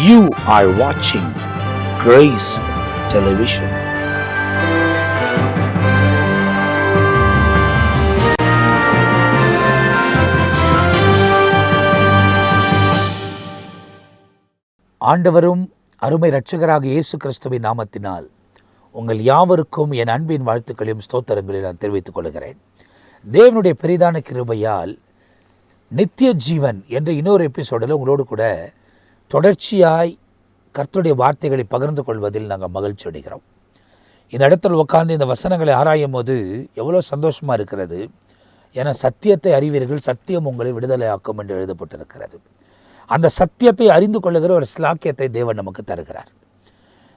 You are watching Grace Television. ஆண்டவரும் அருமை இரட்சகராக இயேசு கிறிஸ்துவின் நாமத்தினால் உங்கள் யாவருக்கும் என் அன்பின் வாழ்த்துக்களையும் ஸ்தோத்திரங்களை நான் தெரிவித்துக் கொள்கிறேன். தேவனுடைய பெரிதான கிருபையால் நித்திய ஜீவன் என்ற இன்னொரு எபிசோடில் உங்களோடு கூட தொடர்ச்சியாய் கர்த்தருடைய வார்த்தைகளை பகிர்ந்து கொள்வதில் நாங்கள் மகிழ்ச்சி அடைகிறோம். இந்த இடத்தில் உட்கார்ந்து இந்த வசனங்களை ஆராயும் போது எவ்வளோ சந்தோஷமாக இருக்கிறது. ஏன்னா சத்தியத்தை அறிவீர்கள், சத்தியம் உங்களை விடுதலை ஆக்கும் என்று எழுதப்பட்டிருக்கிறது. அந்த சத்தியத்தை அறிந்து கொள்ளுகிற ஒரு ஸ்லாக்கியத்தை தேவன் நமக்கு தருகிறார்.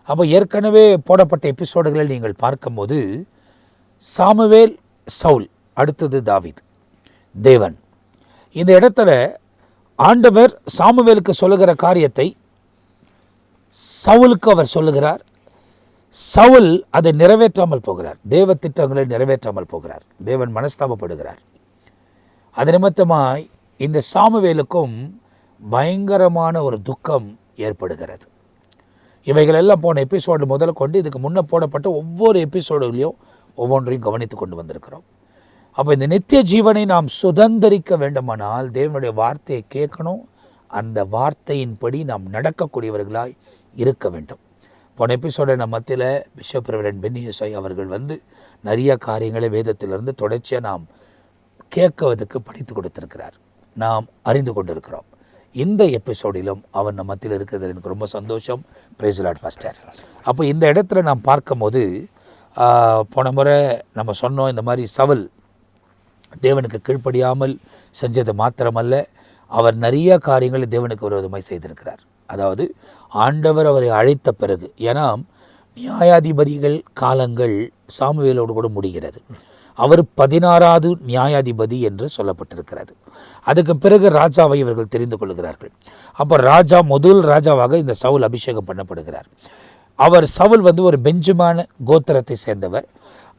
அப்போ ஏற்கனவே போடப்பட்ட எபிசோடுகளில் நீங்கள் பார்க்கும்போது சாமுவேல், சவுல், அடுத்தது தாவீது, தேவன். இந்த இடத்துல ஆண்டவர் சாமுவேலுக்கு சொல்லுகிற காரியத்தை சவுலுக்கு அவர் சொல்லுகிறார். சவுல் அதை நிறைவேற்றாமல் போகிறார், தேவ திட்டங்களை நிறைவேற்றாமல் போகிறார். தேவன் மனஸ்தாபப்படுகிறார். அது நிமித்தமாய் இந்த சாமுவேலுக்கும் பயங்கரமான ஒரு துக்கம் ஏற்படுகிறது. இவைகளெல்லாம் போன எபிசோடு முதல்ல கொண்டு இதுக்கு முன்னே போடப்பட்ட ஒவ்வொரு எபிசோடுகளையும் ஒவ்வொன்றையும் கவனித்து கொண்டு வந்திருக்கிறோம். அப்போ இந்த நித்திய ஜீவனை நாம் சுதந்திரிக்க வேண்டுமானால் தேவனுடைய வார்த்தையை கேட்கணும், அந்த வார்த்தையின்படி நாம் நடக்கக்கூடியவர்களாய் இருக்க வேண்டும். போன எபிசோட நம்ம மத்தியில் பிஷப் ரெவரண்ட் பென்னி எசாய் அவர்கள் நிறைய காரியங்களை வேதத்திலிருந்து தொடர்ச்சியாக நாம் கேட்குவதற்கு படித்து கொடுத்திருக்கிறார், நாம் அறிந்து கொண்டிருக்கிறோம். இந்த எபிசோடிலும் அவர் நம்ம மத்தியில் இருக்கிறது எனக்கு ரொம்ப சந்தோஷம். Praise lord pastor. அப்போ இந்த இடத்துல நாம் பார்க்கும் போது போன முறை நம்ம சொன்னோம், இந்த மாதிரி சவுல் தேவனுக்கு கீழ்ப்படியாமல் செஞ்சது மாத்திரமல்ல, அவர் நிறைய காரியங்களை தேவனுக்கு விரோதமாய் செய்திருக்கிறார். அதாவது ஆண்டவர் அவரை அழைத்த பிறகு, ஏன்னா நியாயாதிபதிகள் காலங்கள் சாமுவேலோடு கூட முடிகிறது. அவர் 16வது நியாயாதிபதி என்று சொல்லப்பட்டிருக்கிறது. அதுக்கு பிறகு ராஜாவை இவர்கள் தெரிந்து கொள்கிறார்கள். அப்போ முதல் ராஜாவாக இந்த சவுல் அபிஷேகம் பண்ணப்படுகிறார். சவுல் ஒரு பெஞ்சமின் கோத்திரத்தை சேர்ந்தவர்.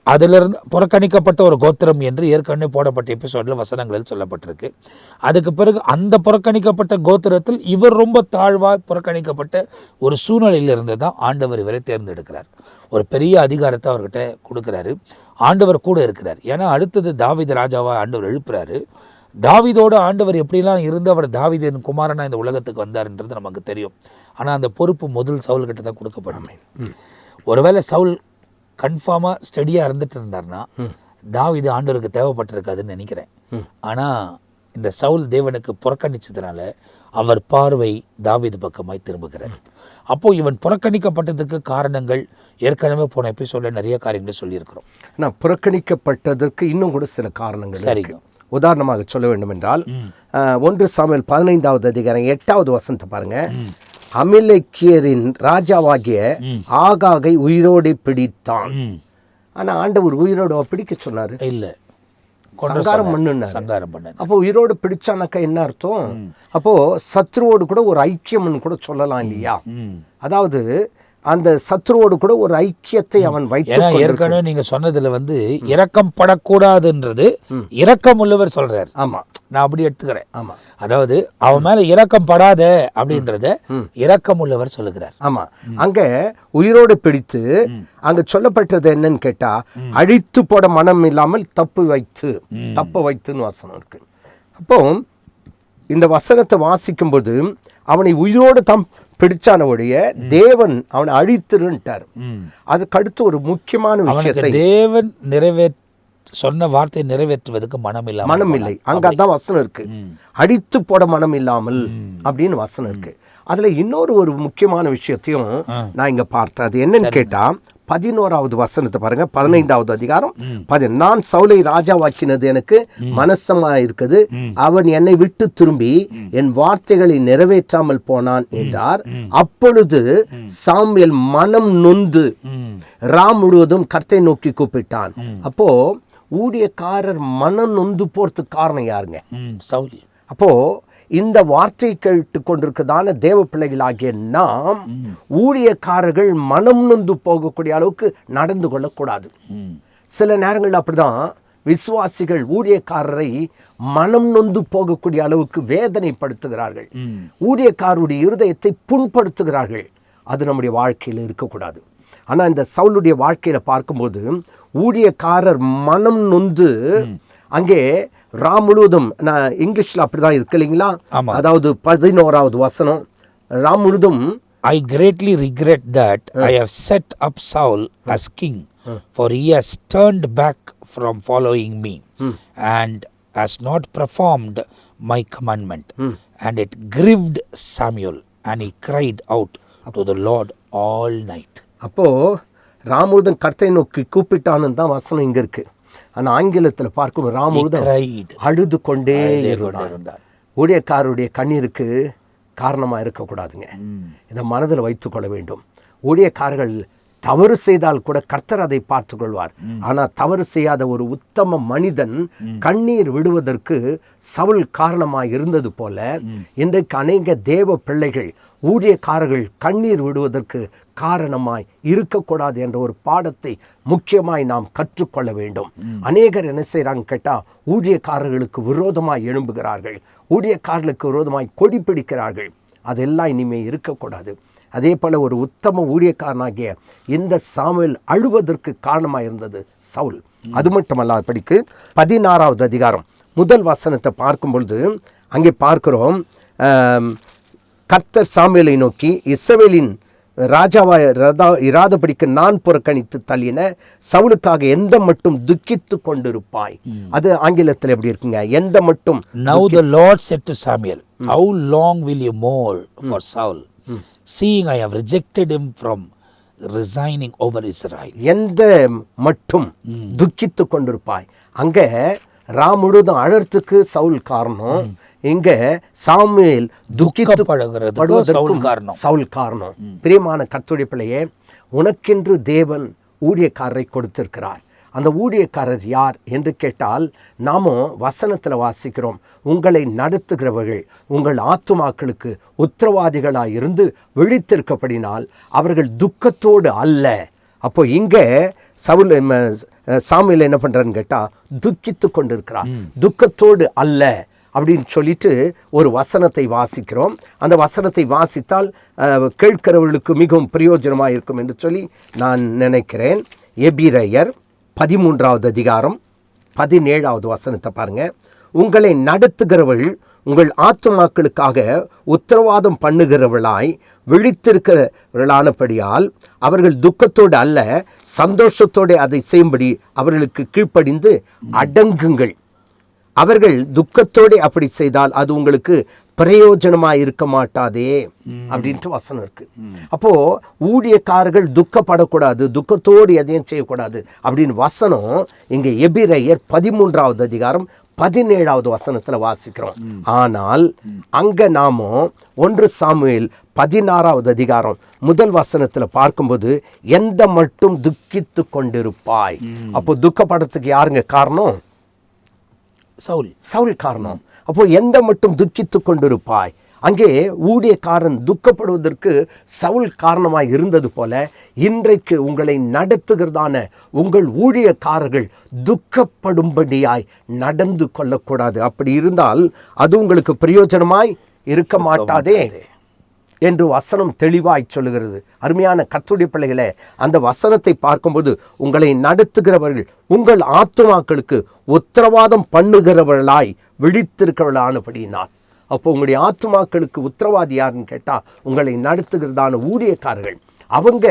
அதிலிருந்து புறக்கணிக்கப்பட்ட ஒரு கோத்திரம் என்று ஏற்கனவே போடப்பட்ட எபிசோடில் வசனங்களில் சொல்லப்பட்டிருக்கு. அதுக்கு பிறகு அந்த புறக்கணிக்கப்பட்ட கோத்திரத்தில் இவர் ரொம்ப தாழ்வாக புறக்கணிக்கப்பட்ட ஒரு சூழ்நிலையில் இருந்து தான் ஆண்டவர் இவரை தேர்ந்தெடுக்கிறார். ஒரு பெரிய அதிகாரத்தை அவர்கிட்ட கொடுக்குறாரு. ஆண்டவர் கூட இருக்கிறார். ஏன்னா அடுத்தது தாவீது ராஜாவாக ஆண்டவர் எழுப்புறாரு. தாவீதோடு ஆண்டவர் எப்படிலாம் இருந்து அவர் தாவீதின் குமாரனா இந்த உலகத்துக்கு வந்தார்ன்றது நமக்கு தெரியும். ஆனால் அந்த பொறுப்பு முதல் சவுல்கிட்ட தான் கொடுக்கப்படும். ஒருவேளை சவுல் கன்ஃபார்மாக ஸ்டடியாக இருந்துட்டு இருந்தார்னா தாவீது ஆண்டவருக்கு தேவைப்பட்டிருக்காதுன்னு நினைக்கிறேன். ஆனால் இந்த சவுல் தேவனுக்கு புறக்கணிச்சதுனால அவர் பார்வை தாவீது பக்கமாய் திரும்புகிறது. அப்போது இவன் புறக்கணிக்கப்பட்டதுக்கு காரணங்கள் ஏற்கனவே போன எபிசோடில் நிறைய காரியங்களை சொல்லியிருக்கிறோம். நான் புறக்கணிக்கப்பட்டதற்கு இன்னும் கூட சில காரணங்கள் சரி. உதாரணமாக சொல்ல வேண்டும் என்றால் 1 சாமுவேல் 15வது அதிகாரம் 8வது வசனத்தை பாருங்க. அமிலேக்கியரின் ராஜாவாகிய ஆகாகை உயிரோடு பிடித்தான். ஆனா ஆண்டவர் உயிரோட பிடிக்க சொன்னாரு இல்லை, சங்காரம் பண்ணு. அப்போ உயிரோடு பிடிச்சானாக்கா என்ன அர்த்தம்? அப்போ சத்ருவோடு கூட ஒரு ஐக்கியம்னு கூட சொல்லலாம் இல்லையா? அதாவது அந்த சத்ருவோடு கூட ஒரு ஐக்கியத்தை அவன் வைத்து, ஏற்கனவே நீங்க சொன்னதுல இரக்கம் படக்கூடாதுன்றது இரக்கம் உள்ளவர் சொல்றாரு. ஆமா, நான் அப்படி எடுத்துக்கிறேன். ஆமா, அதாவது அவன் மேல இரக்கம் படாத அப்படின்றத இரக்கம் உள்ளவர் சொல்லுகிறார். ஆமா, அங்க உயிரோடு பிடித்து அங்க சொல்லப்பட்டது என்னன்னு கேட்டா, அழித்து போட மனம் இல்லாமல் தப்பு வைத்துன்னு வசனம் இருக்கு. அப்போ இந்த வசனத்தை வாசிக்கும் போது அவனை உயிரோடு பிடிச்சானவுடைய தேவன் அவனை அழித்துட்டார். அதுக்கு அடுத்து ஒரு முக்கியமான விஷயத்தை தேவன் சொன்ன வார்த்தையை நிறைவேற்றுவதற்கு மனம் இல்லை. அங்கதான் வசனம் இருக்கு, அடித்து போட மனம் இல்லாமல் அப்படின்னு வசனம் இருக்கு. அதுல ஒரு முக்கியமான விஷயத்தையும் நான் இங்க பார்த்தேன். அது என்னன்னு கேட்டா 11வது வசனத்தை பாருங்க. 15வது அதிகாரம் நான் சவுலை ராஜாவாக்கினது எனக்கு மனசமா இருக்குது. அவன் என்னை விட்டு திரும்பி என் வார்த்தைகளை நிறைவேற்றாமல் போனான் என்றார். அப்பொழுது சாமுவேல் மனம் நொந்து ராம் முழுவதும் கர்த்தரை நோக்கி கூப்பிட்டான். அப்போ ஊழியக்காரர் மனம் நொந்து போறதுக்கு காரணம் யாருங்க? சவுல். அப்போ இந்த வார்த்தை கேட்டு கொண்டிருக்கிறதான தேவ பிள்ளைகளாகிய நாம் ஊழியக்காரர்கள் மனம் நொந்து போகக்கூடிய அளவுக்கு நடந்து கொள்ளக்கூடாது. சில நேரங்கள் அப்படிதான் விசுவாசிகள் ஊழியக்காரரை மனம் நொந்து போகக்கூடிய அளவுக்கு வேதனைப்படுத்துகிறார்கள். ஊழியக்காரருடைய இருதயத்தை புண்படுத்துகிறார்கள். அது நம்முடைய வாழ்க்கையில் இருக்கக்கூடாது. ஆனால் இந்த சவுலுடைய வாழ்க்கையில் பார்க்கும்போது ஊழியக்காரர் மனம் நொந்து அங்கே முழுவதும், நான் இங்கிலீஷில் அப்படி தான் இருக்கு இல்லைங்களா, அதாவது 11வது வசனம் முழுவதும், I greatly regret that I have set up Saul as king, for he has turned back from following me and has not performed my commandment. And it grieved Samuel, and he cried out to the Lord all night. அப்போ ராமுழுதன் கர்த்தரை நோக்கி கூப்பிட்டான்னு தான் வசனம் இங்க இருக்கு. ஆனால் ஆங்கிலத்தில் பார்க்கும் ராமுழுதன் அழுது கொண்டே இருந்தார். ஊழியக்காரருடைய கண்ணீருக்கு காரணமாக இருக்கக்கூடாதுங்க. இதை மனதில் வைத்துக்கொள்ள வேண்டும். ஊழியக்காரர்கள் தவறு செய்தால் கூட கர்த்தர் அதை பார்த்து கொள்வார். ஆனால் தவறு செய்யாத ஒரு உத்தம மனிதன் கண்ணீர் விடுவதற்கு சவுல் காரணமாக இருந்தது போல இன்றைக்கு அநேக தேவ பிள்ளைகள் ஊழியக்காரர்கள் கண்ணீர் விடுவதற்கு காரணமாய் இருக்கக்கூடாது என்ற ஒரு பாடத்தை முக்கியமாய் நாம் கற்றுக்கொள்ள வேண்டும். அநேகர் என்ன செய்கிறாங்க கேட்டால், ஊழியக்காரர்களுக்கு விரோதமாய் எழும்புகிறார்கள், ஊழியக்காரர்களுக்கு விரோதமாய் கொடி பிடிக்கிறார்கள். அதெல்லாம் இனிமேல் இருக்கக்கூடாது. அதே போல் ஒரு உத்தம ஊழியக்காரனாகிய இந்த சாமுவேல் அழுவதற்கு காரணமாக இருந்தது சவுல். அது மட்டுமல்ல, படிக்கு 16வது அதிகாரம் முதல் வசனத்தை பார்க்கும் பொழுது அங்கே பார்க்கிறோம், கர்த்தர் சாமுவேலை நோக்கி, இஸ்ரவேலின் ராஜாவாய் இராதபடிக்கு நான் புறக்கணித்து தள்ளின சவுலுக்காக எந்த மட்டும் துக்கித்து கொண்டிருப்பாய். அது ஆங்கிலத்தில் எப்படி இருக்குங்க, எந்த மட்டும். Now the Lord said to Samuel, how long will you mourn for Saul, seeing I have rejected him from resigning over Israel. எந்த மட்டும் துக்கித்து கொண்டிருப்பாய். அங்கே முழுதும் அழறதுக்கு சவுல் காரணம், இங்க சாமுவேல் துக்கிப்படுகிறது சவுல் காரணம். பிரியமான கர்த்தருடைய பிள்ளையே, உனக்கென்று தேவன் ஊழியக்காரரை கொடுத்திருக்கிறார். அந்த ஊழியக்காரர் யார் என்று கேட்டால், நாமும் வசனத்தில் வாசிக்கிறோம், உங்களை நடத்துகிறவர்கள் உங்கள் ஆத்துமாக்களுக்கு உத்தரவாதிகளாக இருந்து விழித்திருக்கப்படினால் அவர்கள் துக்கத்தோடு அல்ல. அப்போ இங்கே சாமுவேல் என்ன பண்ணுறான்னு கேட்டால், துக்கித்து கொண்டிருக்கிறார், துக்கத்தோடு அல்ல அப்படின்னு சொல்லிட்டு ஒரு வசனத்தை வாசிக்கிறோம். அந்த வசனத்தை வாசித்தால் கேட்கிறவர்களுக்கு மிகவும் பிரயோஜனமாக இருக்கும் என்று சொல்லி நான் நினைக்கிறேன். எபிரெயர் 13வது அதிகாரம் 17வது வசனத்தை பாருங்க. உங்களை நடத்துகிறவர்கள் உங்கள் ஆத்துமாக்களுக்காக உத்தரவாதம் பண்ணுகிறவர்களாய் விழித்திருக்கிறவர்களானபடியால் அவர்கள் துக்கத்தோடு அல்ல சந்தோஷத்தோடு அதை செய்யும்படி அவர்களுக்கு கீழ்ப்படிந்து அடங்குங்கள். அவர்கள் துக்கத்தோடு அப்படி செய்தால் அது உங்களுக்கு பிரயோஜனமாக இருக்க மாட்டாதே அப்படின்ட்டு வசனம் இருக்கு. அப்போ ஊழியக்காரர்கள் துக்கப்படக்கூடாது, துக்கத்தோடு எதையும் செய்யக்கூடாது அப்படின்னு வசனம் இங்கே எபிரெயர் 13வது அதிகாரம் 17வது வசனத்தில் வாசிக்கிறோம். ஆனால் அங்கே நாம 1 சாமுவேல் 16வது அதிகாரம் முதல் வசனத்தில் பார்க்கும்போது எந்த மட்டும் துக்கித்து கொண்டிருப்பாய். அப்போ துக்கப்படத்துக்கு யாருங்க காரணம்? சவுல் காரணம். அப்போ எந்த மட்டும் துக்கித்து கொண்டிருப்பாய். அங்கே ஊழியக்காரன் துக்கப்படுவதற்கு சவுல் காரணமாய் இருந்தது போல இன்றைக்கு உங்களை நடத்துகிறதான உங்கள் ஊழியக்காரர்கள் துக்கப்படும்படியாய் நடந்து கொள்ளக்கூடாது. அப்படி இருந்தால் அது உங்களுக்கு பிரயோஜனமாய் இருக்க மாட்டாதே என்று வசனம் தெளிவாய் சொல்லுகிறது. அருமையான கர்த்தருடைய பிள்ளைகளே, அந்த வசனத்தை பார்க்கும்போது உங்களை நடத்துகிறவர்கள் உங்கள் ஆத்துமாக்களுக்கு உத்தரவாதம் பண்ணுகிறவர்களாய் விழித்திருக்கிறவர்களானபடியினால், அப்போ உங்களுடைய ஆத்துமாக்களுக்கு உத்தரவாதி யாருன்னு கேட்டால் உங்களை நடத்துகிறதான ஊழியக்காரர்கள். அவங்க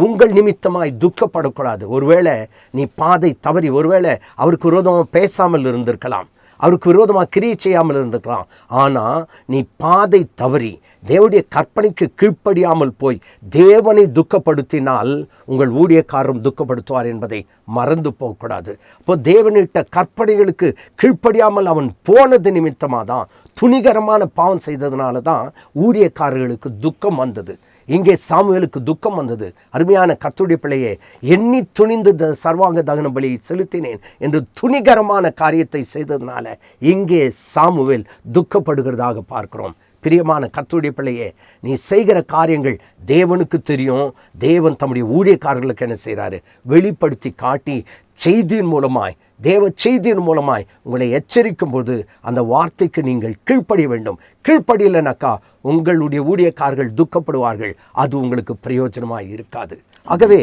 உங்கள் நிமித்தமாய் துக்கப்படக்கூடாது. ஒருவேளை நீ பாதை தவறி ஒருவேளை அவருக்கு விரோதமாக பேசாமல் இருந்திருக்கலாம், அவருக்கு விரோதமாக கிரியை செய்யாமல் இருந்திருக்கலாம். ஆனால் நீ பாதை தவறி தேவனுடைய கற்பனைக்கு கீழ்ப்படியாமல் போய் தேவனை துக்கப்படுத்தினால் உங்கள் ஊழியக்காரரும் துக்கப்படுத்துவார் என்பதை மறந்து போகக்கூடாது. இப்போ தேவனிட்ட கற்பனைகளுக்கு கீழ்ப்படியாமல் அவன் போனது நிமித்தமாக தான், துணிகரமான பாவம் செய்ததுனால தான் ஊழியக்காரர்களுக்கு துக்கம் வந்தது. இங்கே சாமுவேலுக்கு துக்கம் வந்தது. அருமையான கர்த்தருடைய பிள்ளையே, எண்ணி துணிந்து சர்வாங்க தகன பலியை செலுத்தினேன் என்று துணிகரமான காரியத்தை செய்ததுனால இங்கே சாமுவேல் துக்கப்படுகிறதாக பார்க்கிறோம். பிரியமான கர்த்தருடைய பிள்ளையே, நீ செய்கிற காரியங்கள் தேவனுக்கு தெரியும். தேவன் தம்முடைய ஊழியக்காரர்களுக்கு என்ன செய்கிறாரு? வெளிப்படுத்தி காட்டி செய்தியின் மூலமாய் தேவ செய்தியின் மூலமாய் உங்களை எச்சரிக்கும் போது அந்த வார்த்தைக்கு நீங்கள் கீழ்ப்படிய வேண்டும். கீழ்ப்படியலைனாக்கா உங்களுடைய ஊழியக்காரர்கள் துக்கப்படுவார்கள். அது உங்களுக்கு பிரயோஜனமாக இருக்காது. ஆகவே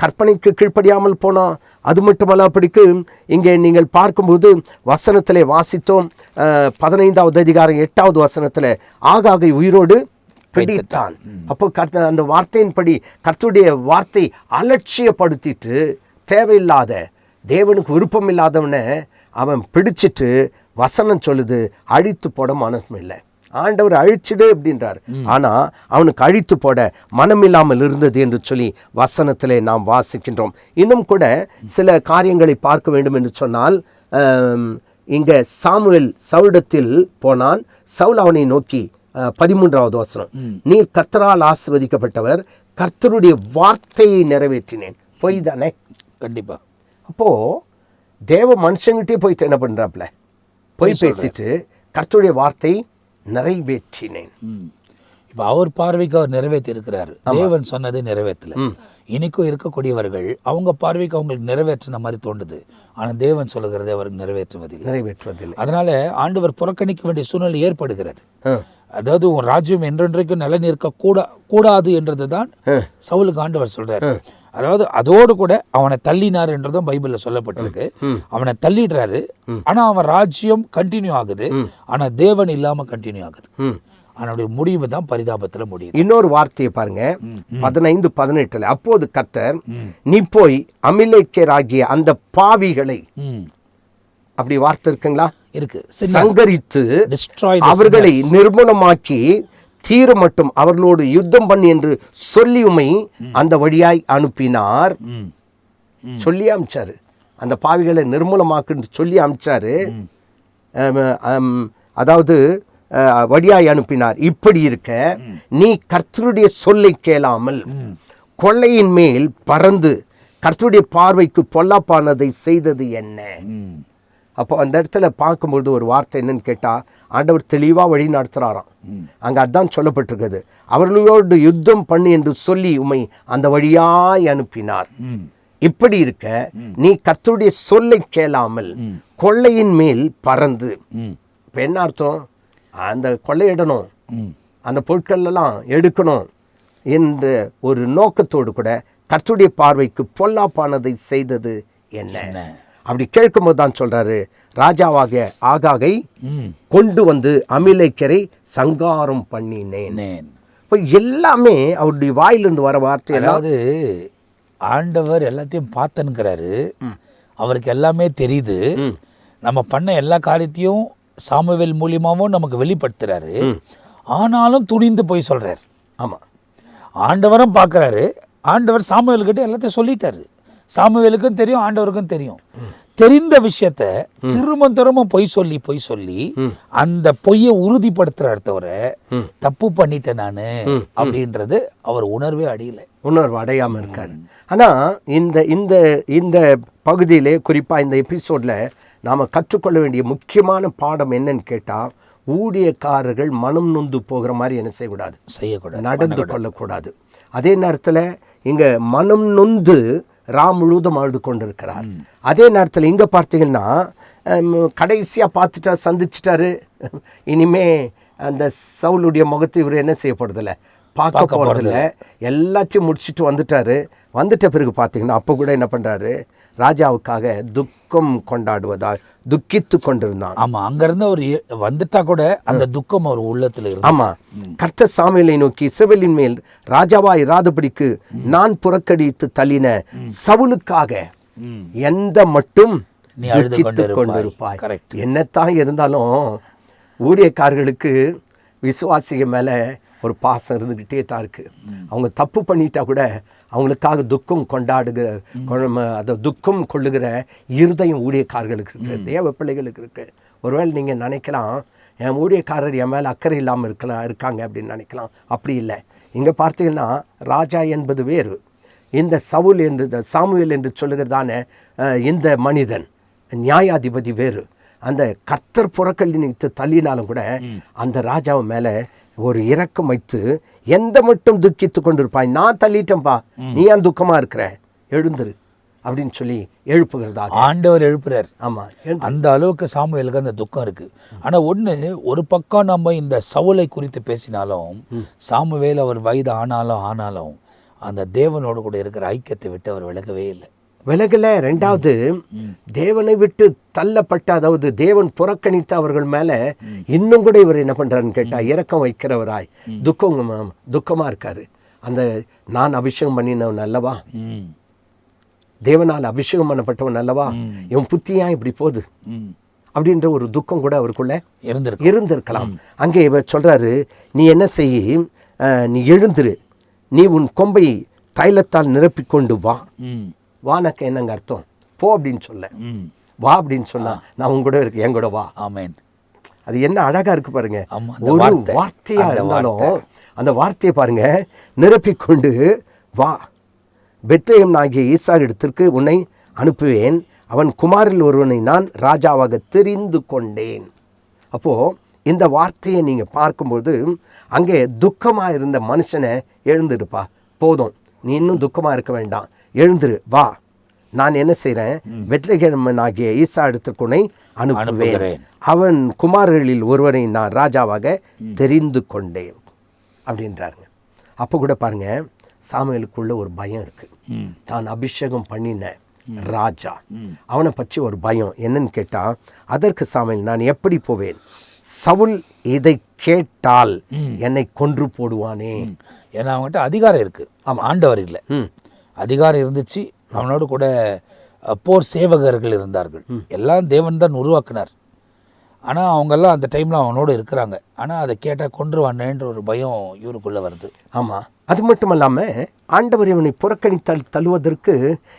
கற்பனைக்கு கீழ்ப்படியாமல் போனால் அது மட்டுமல்ல, அப்படிக்கு இங்கே நீங்கள் பார்க்கும்போது வசனத்திலே வாசித்தோம், 15வது அதிகாரம் 8வது வசனத்தில் ஆகாகை உயிரோடு பிடித்தான். அப்போ அந்த வார்த்தையின்படி கர்த்தருடைய வார்த்தை அலட்சியப்படுத்திட்டு தேவையில்லாத தேவனுக்கு விருப்பம் இல்லாதவனை அவன் பிடிச்சிட்டு வசனம் சொல்லுது அழித்து போட மனம் இல்லை. ஆண்டவர் அழிச்சிடு அப்படின்றார். ஆனால் அவனுக்கு அழித்து போட மனம் இல்லாமல் இருந்தது என்று சொல்லி வசனத்திலே நாம் வாசிக்கின்றோம். இன்னும் கூட சில காரியங்களை பார்க்க வேண்டும் என்று சொன்னால், இங்கே சாமுவேல் சவுலிடத்தில் போனான். சவுல் அவனை நோக்கி 13வது வசனம், நீர் கர்த்தரால் ஆசீர்வதிக்கப்பட்டவர், கர்த்தருடைய வார்த்தையை நிறைவேற்றினேன். பொய் தானே? கண்டிப்பா. அப்போ தேவ மனுஷங்கிட்டே போயிட்டு என்ன பண்றாப்ல? பொய் பேசிட்டு கர்த்தருடைய வார்த்தை நிறைவேற்றினேன். இப்போ அவர் பார்வைக்கு அவர் நிறைவேற்றி இருக்கிறார். தேவன் சொன்னதை நிறைவேற்றல. இன்னைக்கும் இருக்கக்கூடியவர்கள் அவங்க பார்வைக்கு அவங்களுக்கு நிறைவேற்றின மாதிரி தோன்றுது. ஆனால் தேவன் சொல்லுகிறதை அவருக்கு நிறைவேற்றுவதில்லை. அதனால ஆண்டவர் புறக்கணிக்க வேண்டிய சூழ்நிலை ஏற்படுகிறது. அதாவது உன் ராஜ்யம் என்றென்றைக்கும் நிலை நிற்க கூடாது என்றது தான் சவுலுக்கு ஆண்டவர் சொல்றாரு. அதாவது அதோடு கூட அவனை தள்ளினார் என்றதும் பைபிள்ல சொல்லப்பட்டிருக்கு. அவனை தள்ளிடுறாரு, ஆனா அவன் ராஜ்யம் கண்டினியூ ஆகுது. ஆனா தேவன் இல்லாம கண்டினியூ ஆகுது. அவனுடைய முடிவு தான் பரிதாபத்துல முடியும். இன்னொரு வார்த்தையை பாருங்க, 15-18. அப்போது கர்த்தர், நீ போய் அமிலேக்கியராகிய அந்த பாவிகளை, அப்படி வார்த்தை இருக்குங்களா? இருக்கு. சங்கரித்து அவர்களை நிர்மூலமாக்கி தீர மட்டும் அவர்களோடு யுத்தம் பண்ணி என்று சொல்லி உம்மை அந்த வழியாய் அனுப்பினார். சொல்லி அமிச்சாரு. அந்த பாவிகளை நிர்மூலமாக்குன்னு சொல்லி அமிச்சாரு. அதாவது வழியாய் அனுப்பினார். இப்படி இருக்க நீ கர்த்தருடைய சொல்லை கேளாமல் கொள்ளையின் மேல் பறந்து கர்த்தருடைய பார்வைக்கு பொல்லாப்பானதை செய்தது என்ன? அப்போ அந்த இடத்துல பார்க்கும்பொழுது ஒரு வார்த்தை என்னன்னு கேட்டால், ஆண்டவர் தெளிவாக வழி நடத்துகிறாராம். அங்கே அதான் சொல்லப்பட்டிருக்குது, அவர்களோடு யுத்தம் பண்ணு என்று சொல்லி உம்மை அந்த வழியாய் அனுப்பினார். இப்படி இருக்க நீ கர்த்தருடைய சொல்லை கேளாமல் கொள்ளையின் மேல் பறந்து. இப்போ என்ன அர்த்தம்? அந்த கொள்ளையிடணும், அந்த பொருட்கள் எல்லாம் எடுக்கணும் என்ற ஒரு நோக்கத்தோடு கூட கர்த்தருடைய பார்வைக்கு பொல்லாப்பானதை செய்தது என்ன? அப்படி கேட்கும்போது தான் சொல்றாரு, ராஜாவாகிய ஆகாகை கொண்டு வந்து அமிலேக்கரை சங்காரம் பண்ணினேன். இப்போ எல்லாமே அவருடைய வாயிலிருந்து வர வார்த்தை. அதாவது ஆண்டவர் எல்லாத்தையும் பார்த்தனுங்கிறாரு, அவருக்கு எல்லாமே தெரியுது. நம்ம பண்ண எல்லா காரியத்தையும் சாமுவேல் மூலியமாவும் நமக்கு வெளிப்படுத்துறாரு. ஆனாலும் துணிந்து போய் சொல்றாரு. ஆமா, ஆண்டவரும் பார்க்கறாரு. ஆண்டவர் சாமுவேல்கிட்ட எல்லாத்தையும் சொல்லிட்டாரு. சாமுவேலுக்கும் தெரியும், ஆண்டவருக்கும் தெரியும். தெரிந்த விஷயத்த திரும்ப பொய் சொல்லி அந்த பொய்யை உறுதிப்படுத்துறாரு. தவிர தப்பு பண்ணிட்டேன் நானு அப்படின்றது அவர் உணர்வு அடையாம இருக்காரு. ஆனா இந்த இந்த இந்த பகுதியிலே, குறிப்பா இந்த எபிசோட்ல நாம கற்றுக்கொள்ள வேண்டிய முக்கியமான பாடம் என்னன்னு கேட்டா, ஊழியக்காரர்கள் மனம் நொந்து போகிற மாதிரி என்ன செய்யக்கூடாது, நடந்து கொள்ளக்கூடாது. அதே நேரத்தில் இங்க மனம் நொந்து முழுவதும் அழுது கொண்டிருக்கிறார். அதே நேரத்தில் இங்கே பார்த்தீங்கன்னா கடைசியாக பார்த்துட்டா சந்திச்சிட்டாரு. இனிமே அந்த சவுலுடைய முகத்தை இவர் என்ன செய்யப்படுறதில்ல, பார்க்க போகிறதில்ல. எல்லாத்தையும் முடிச்சுட்டு வந்துட்ட பிறகு பார்த்தீங்கன்னா அப்போ கூட என்ன பண்ணுறாரு, ராஜாவுக்காக துக்கம் துக்கித்து கொண்டிருந்தான். ஆமாம், அங்கேருந்து அவர் வந்துட்டா கூட அந்த துக்கம் அவர் உள்ளத்தில் இருக்கு. ஆமாம், கர்த்தர் சாமுவேலை நோக்கி, இஸ்ரவேலின் மேல் ராஜாவா இராதபடிக்கு நான் புறக்கடித்து தள்ளின சவுலுக்காக எந்த மட்டும் நீ அழுது கொண்டிருப்பாய். என்னத்தான் இருந்தாலும் ஊழியக்காரர்களுக்கு விசுவாசிக மேலே ஒரு பாசம் இருந்துக்கிட்டே தான் இருக்குது. அவங்க தப்பு பண்ணிட்டா கூட அவங்களுக்காக துக்கம் கொள்ளுகிற இருதயம் ஊழியக்காரர்களுக்கு இருக்குது, தேவ பிள்ளைகளுக்கு இருக்குது. ஒருவேளை நீங்கள் நினைக்கலாம், என் ஊழியக்காரர் என் மேலே அக்கறை இல்லாமல் இருக்காங்க அப்படின்னு நினைக்கலாம். அப்படி இல்லை. இங்கே பார்த்தீங்கன்னா ராஜா என்பது வேறு, இந்த சவுல் என்று சாமுவேல் என்று சொல்லுகிறதான இந்த மனிதன் நியாயாதிபதி வேறு. அந்த கர்த்தர் புறக்கணித்து தள்ளினாலும் கூட அந்த ராஜாவை மேலே ஒரு இரக்கம் வைத்து, எந்த மட்டும் துக்கித்து கொண்டிருப்பாய், நான் தள்ளிட்டேன்பா, நீ ஏன் துக்கமாக இருக்கிற, எழுந்துரு அப்படின்னு சொல்லி எழுப்புகிறதாக ஆண்டவர் எழுப்புறார். ஆமா, அந்த அளவுக்கு சாமுவேலுக்கு அந்த துக்கம் இருக்கு. ஆனா ஒரு பக்கம் நம்ம இந்த சவுலை குறித்து பேசினாலும், சாமுவேல் அவர் வயது ஆனாலும் அந்த தேவனோடு கூட இருக்கிற ஐக்கியத்தை விட்டு அவர் விலகவே இல்லை. விலகல. ரெண்டாவது, தேவனை விட்டு தள்ளப்பட்ட, அதாவது தேவன் புறக்கணித்த அவர்கள் மேல இன்னும் கூட இவர் என்ன பண்றாருன்னு கேட்டா, இரக்கம் வைக்கிறவராய் துக்கமா இருக்காரு. அந்த நான் அபிஷேகம் பண்ணினவன் அல்லவா, தேவனால் அபிஷேகம் பண்ணப்பட்டவன் அல்லவா, இவன் புத்தியா இப்படி போகுது அப்படின்ற ஒரு துக்கம் கூட அவருக்குள்ள இருந்திருக்கலாம். அங்கே இவர் சொல்றாரு, நீ என்ன செய்ய, நீ எழுந்துரு, நீ உன் கொம்பை தைலத்தால் நிரப்பிக்கொண்டு வா. வானக்கு என்னங்க அர்த்தம்? போ அப்படின்னு சொல்ல, வா அப்படின்னு சொன்னா நான் உங்க கூட இருக்கு, என் கூட வா. ஆமென். அது என்ன அழகா இருக்கு பாருங்க. ஒரு வார்த்தையா இருந்தாலும் அந்த வார்த்தையை பாருங்க, நிரப்பிக்கொண்டு வா, பெத்லெகேம் ஆகிய ஈசா இடத்திற்கு உன்னை அனுப்புவேன், அவன் குமாரில் ஒருவனை நான் ராஜாவாக தெரிந்து கொண்டேன். அப்போ இந்த வார்த்தையை நீங்க பார்க்கும்போது, அங்கே துக்கமா இருந்த மனுஷனை, எழுந்துடுப்பா, போதும், நீ இன்னும் துக்கமா இருக்க வேண்டாம், எழுந்துரு, வா, நான் என்ன செய்கிறேன், பெத்லெகேம் ஆகிய ஈசா இடத்திற்கு உன்னை அனுப்புவேன், அவன் குமாரர்களில் ஒருவனை நான் ராஜாவாக தெரிந்து கொண்டேன் அப்படின்றாருங்க. அப்போ கூட பாருங்க, சாமுவேலுக்குள்ள ஒரு பயம் இருக்கு. தான் அபிஷேகம் பண்ணின ராஜா, அவனை பற்றி ஒரு பயம். என்னன்னு கேட்டா, அதற்கு சாமுவேல், நான் எப்படி போவேன், சவுல் இதை கேட்டால் என்னை கொன்று போடுவானே. ஏன்னா அவங்ககிட்ட அதிகாரம் இருக்கு. ஆமாம், ஆண்டவர் இல்லை, அதிகாரம் இருந்துச்சு. அவனோடு கூட போர் சேவகர்கள் இருந்தார்கள். எல்லாம் தேவன் தான் உருவாக்குனார். ஆனால் அவங்கெல்லாம் அந்த டைமில் அவனோடு இருக்கிறாங்க. ஆனால் அதை கேட்டால் கொன்றுவானேன்ற ஒரு பயம் இவருக்குள்ளே வருது. ஆமாம், அது மட்டும் இல்லாமல் ஆண்டவர் இவனை புறக்கணித்தால் தள்ளுவதற்கு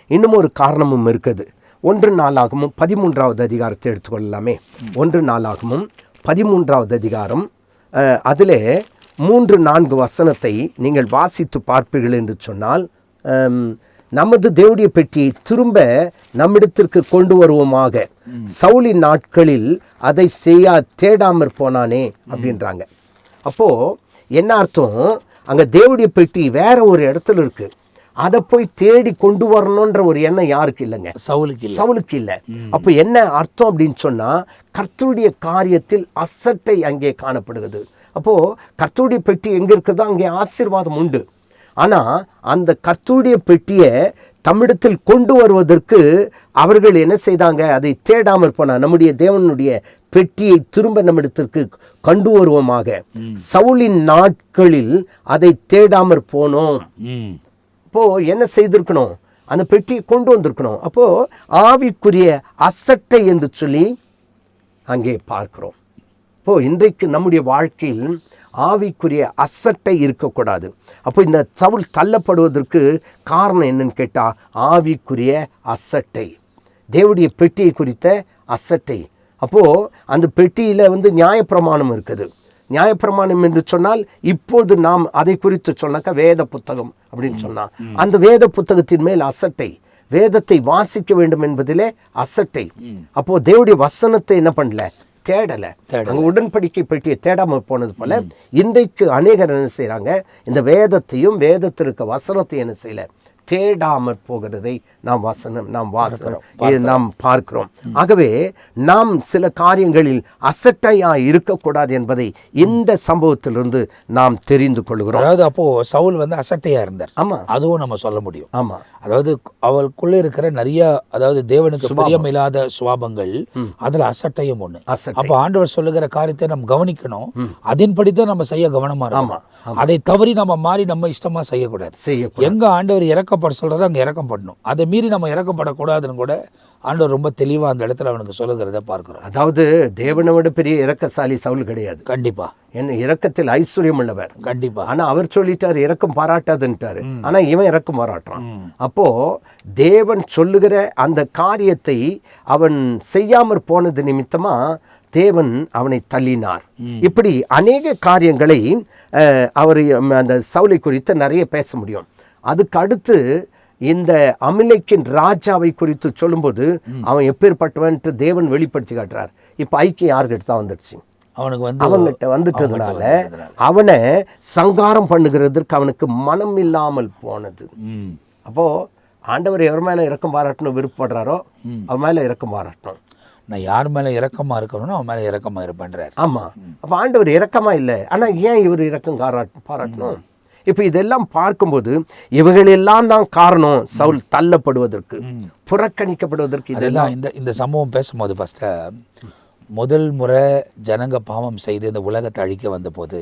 இன்னும் ஒரு காரணமும் இருக்குது. 1 நாளாகமும் 13வது அதிகாரத்தை எடுத்துக்கொள்ளலாமே. 1 நாளாகமும் 13வது அதிகாரம், அதில் 3-4 வசனத்தை நீங்கள் வாசித்து பார்ப்பீர்கள் என்று சொன்னால், நமது தேவனுடைய பெட்டியை திரும்ப நம்மிடத்திற்கு கொண்டு வருவோமாக, சவுலின் நாட்களில் அதை செய்ய தேடாமற் போனானே அப்படின்றாங்க. அப்போது என்ன அர்த்தம், அங்கே தேவனுடைய பெட்டி வேற ஒரு இடத்துல இருக்கு, அதை போய் தேடி கொண்டு வரணுன்ற ஒரு எண்ணம் யாருக்கு இல்லைங்க, சவுலுக்கு இல்லை. அப்போ என்ன அர்த்தம் அப்படின்னு சொன்னால், கர்த்தருடைய காரியத்தில் அசட்டை அங்கே காணப்படுகிறது. அப்போது கர்த்தருடைய பெட்டி எங்கே இருக்குதோ அங்கே ஆசீர்வாதம் உண்டு. ஆனால் அந்த கர்த்தருடைய பெட்டியை தம்மிடத்தில் கொண்டு வருவதற்கு அவர்கள் என்ன செய்தாங்க, அதை தேடாமற் போனா. நம்முடைய தேவனுடைய பெட்டியை திரும்ப நம்மிடத்திற்கு கொண்டு வருவோமாக, சவுலின் நாட்களில் அதை தேடாமற் போனோம். அப்போ என்ன செய்திருக்கணும், அந்த பெட்டியை கொண்டு வந்திருக்கணும். அப்போ ஆவிக்குரிய அசட்டை என்று சொல்லி அங்கே பார்க்கிறோம். இப்போ இன்றைக்கு நம்முடைய வாழ்க்கையில் ஆவிக்குரிய அசட்டை இருக்கக்கூடாது. அப்போ இந்த சவுல் தள்ளப்படுவதற்கு காரணம் என்னன்னு கேட்டால், ஆவிக்குரிய அசட்டை, தேவனுடைய பெட்டியை குறித்த அசட்டை. அப்போது அந்த பெட்டியில் நியாயப்பிரமாணம் இருக்குது. நியாயப்பிரமாணம் என்று சொன்னால், இப்போது நாம் அதை குறித்து சொன்னாக்கா வேத புத்தகம் அப்படின்னு சொன்னால், அந்த வேத புத்தகத்தின் மேல் அசட்டை, வேதத்தை வாசிக்க வேண்டும் என்பதிலே அசட்டை. அப்போது தேவனுடைய வசனத்தை என்ன பண்ணல, தேடலை. அங்கே உடன்படிக்கை பெட்டியை தேடாமல் போனது போல இன்றைக்கு அநேகர் என்ன செய்கிறாங்க, இந்த வேதத்தையும் வேதத்திற்கு வசனத்தையும் என்ன செய்யலை, தேடாமற் போகிறதை நாம் பார்க்கிறோம். ஆகவே நாம் சில காரியங்களில் அசட்டையாக இருக்கக்கூடாது என்பதை இந்த சம்பவத்திலிருந்து நாம் தெரிந்து கொள்கிறோம். அதாவது அப்போ சவுல் அசட்டையாக இருந்தார். ஆமாம், அதுவும் நம்ம சொல்ல முடியும். ஆமாம், அதாவது அவளுக்குள்ளே இருக்கிற நிறைய, அதாவது தேவனுக்கு பிரியமில்லாத சுபாவங்கள், அதில் அசட்டையும் ஒன்று. அப்போ ஆண்டவர் சொல்லுகிற காரியத்தை நம்ம கவனிக்கணும், அதன்படி தான் நம்ம செய்ய கவனமா இருக்கணும். அதை தவறி நம்ம மாறி நம்ம இஷ்டமா செய்யக்கூடாது. எங்க ஆண்டவர் இறக்கப்பட சொல்றாரு அங்கே இறக்கம் பண்ணணும். அதை மீறி நம்ம இறக்கப்படக்கூடாதுன்னு கூட ஆண்டவர் ரொம்ப தெளிவாக அந்த இடத்துல அவனுக்கு சொல்லுகிறத பார்க்கிறோம். அதாவது தேவனை விட பெரிய இரக்கசாலி சவுல் கிடையாது. கண்டிப்பா, என்ன இரக்கத்தில் ஐஸ்வர்யம் உள்ளவர். கண்டிப்பா. ஆனா அவர் சொல்லிட்டாரு இரக்கம் பாராட்டாதுன்ட்டாரு. ஆனா இவன் இரக்கம் பாராட்டுறான். அப்போ தேவன் சொல்லுகிற அந்த காரியத்தை அவன் செய்யாமற் போனது நிமித்தமா தேவன் அவனை தள்ளினார். இப்படி அநேக காரியங்களை அவர் அந்த சவுலை குறித்து நிறைய பேச முடியும். அதுக்கு அடுத்து இந்த அமிலேக்கின் ராஜாவை குறித்து சொல்லும்போது அவன் எப்பேற்பட்டவன் தேவன் வெளிப்படுத்தி காட்டுறார். இப்போ ஐக்கியம் யாருக்கிட்ட தான் வந்துடுச்சு, அவன்கிட்ட வந்துட்டதுனால அவனை சங்காரம் பண்ணுகிறதுக்கு அவனுக்கு மனம் இல்லாமல் போனது. அப்போ ஆண்டவர் எவர் மேலே இரக்கம் பாராட்டணும் விருப்பப்படுறாரோ அவன் மேலே இரக்கம் பாராட்டணும். நான் யார் மேலே இரக்கமாக இருக்கணும்னோ அவன் மேலே இரக்கமாக இருப்பேன்றார். ஆமாம். அப்போ ஆண்டவர் இரக்கமாக இல்லை, ஆனால் ஏன் இவர் இரக்கம் பாராட்டணும்? இப்போ இதெல்லாம் பார்க்கும்போது இவர்களெல்லாம் தான் காரணம் சவுல் தள்ளப்படுவதற்கு, புறக்கணிக்கப்படுவதற்கு. இதெல்லாம் இந்த சம்பவம் பேசும்போது ஃபஸ்ட்டு முதல் முறை ஜனங்க பாவம் செய்து இந்த உலகத்தை அழிக்க வந்தபோது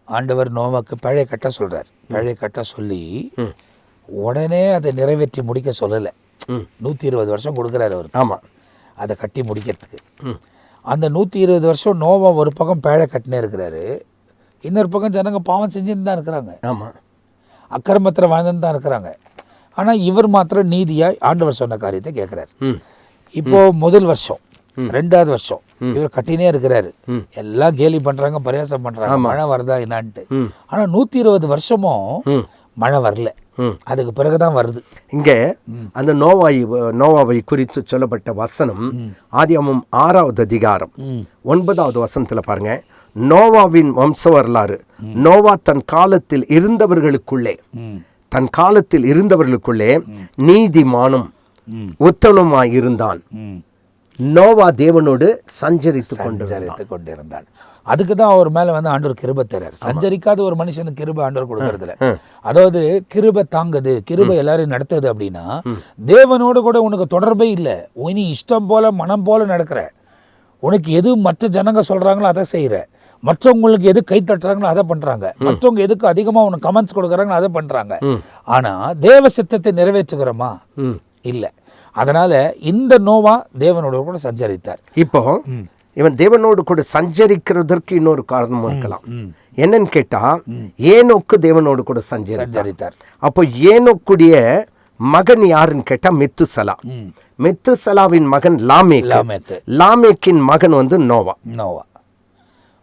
ஆண்டவர் நோவாக்கு பழைய கட்ட சொல்கிறார். பழைய கட்ட சொல்லி உடனே அதை நிறைவேற்றி முடிக்க சொல்லலை. 120 வருஷம் கொடுக்குறாரு அவர். ஆமாம், அதை கட்டி முடிக்கிறதுக்கு. அந்த 120 வருஷம் நோவா ஒரு பக்கம் பேழை கட்டினே இருக்கிறாரு, இன்னொரு பக்கம் ஜனங்க பாவம் செஞ்சுன்னு தான் இருக்கிறாங்க. ஆமாம், அக்கிரமத்தில் வாழ்ந்துன்னு தான் இருக்கிறாங்க. ஆனால் இவர் மாத்திரம் நீதியாக ஆண்டவர் சொன்ன காரியத்தை கேட்குறாரு. இப்போது முதல் வருஷம், 2வது வருஷம் இவர் கட்டினே இருக்கிறாரு. எல்லாம் கேலி பண்ணுறாங்க, பரியாசம் பண்ணுறாங்க, மழை வருதா என்னான்ட்டு. ஆனால் 120 வருஷமும் மழை வரல. அதுக்கு பிறகுதான் வருது. இங்கே அந்த நோவாவை குறித்து சொல்லப்பட்ட வசனம் ஆதியாகமம் 6வது அதிகாரம் 9வது வசனத்தில் பாருங்க. நோவாவின் வம்ச வரலாறு. நோவா தன் காலத்தில் இருந்தவர்களுக்குள்ளே நீதிமானும் உத்தமமாய் இருந்தான். நோவா தேவனோடு சஞ்சரித்து கொண்டிருந்தான். அதுக்கு தான் அவர் மேலே வந்து ஆண்டவர் கிருபை தர்றார். சஞ்சரிக்காத ஒரு மனுஷனுக்கு கிருபை ஆண்டவர் கொடுக்கறதுல. அதாவது கிருபை தாங்குது, கிருபை எல்லாரையும் நடத்துது. அப்படின்னா தேவனோடு கூட உனக்கு தொடர்பே இல்லை. நீ இஷ்டம் போல மனம் போல நடக்கிற. உனக்கு எது மற்ற ஜனங்க சொல்கிறாங்களோ அதை செய்கிற, மற்றவங்களுக்கு எது கை தட்டுறாங்களோ அதை பண்ணுறாங்க, மற்றவங்க எதுக்கு அதிகமாக உனக்கு கமெண்ட்ஸ் கொடுக்குறாங்களோ அதை பண்ணுறாங்க. ஆனால் தேவ சித்தத்தை நிறைவேற்றுகிறோமா? இல்லை. அதனால இந்த நோவா தேவனோடு கூட சஞ்சரித்தார். இப்போ இவன் தேவனோடு கூட சஞ்சரிக்கிறதற்கு இன்னொரு காரணமும் இருக்கலாம். என்னன்னு கேட்டா, ஏனோக்கு தேவனோடு கூட சஞ்சரித்தார். அப்போ ஏனோக்குடைய மகன் யாருன்னு கேட்டா மெத்துசலா. மெத்துசலாவின் மகன் லாமேக்கின் மகன் வந்து நோவா.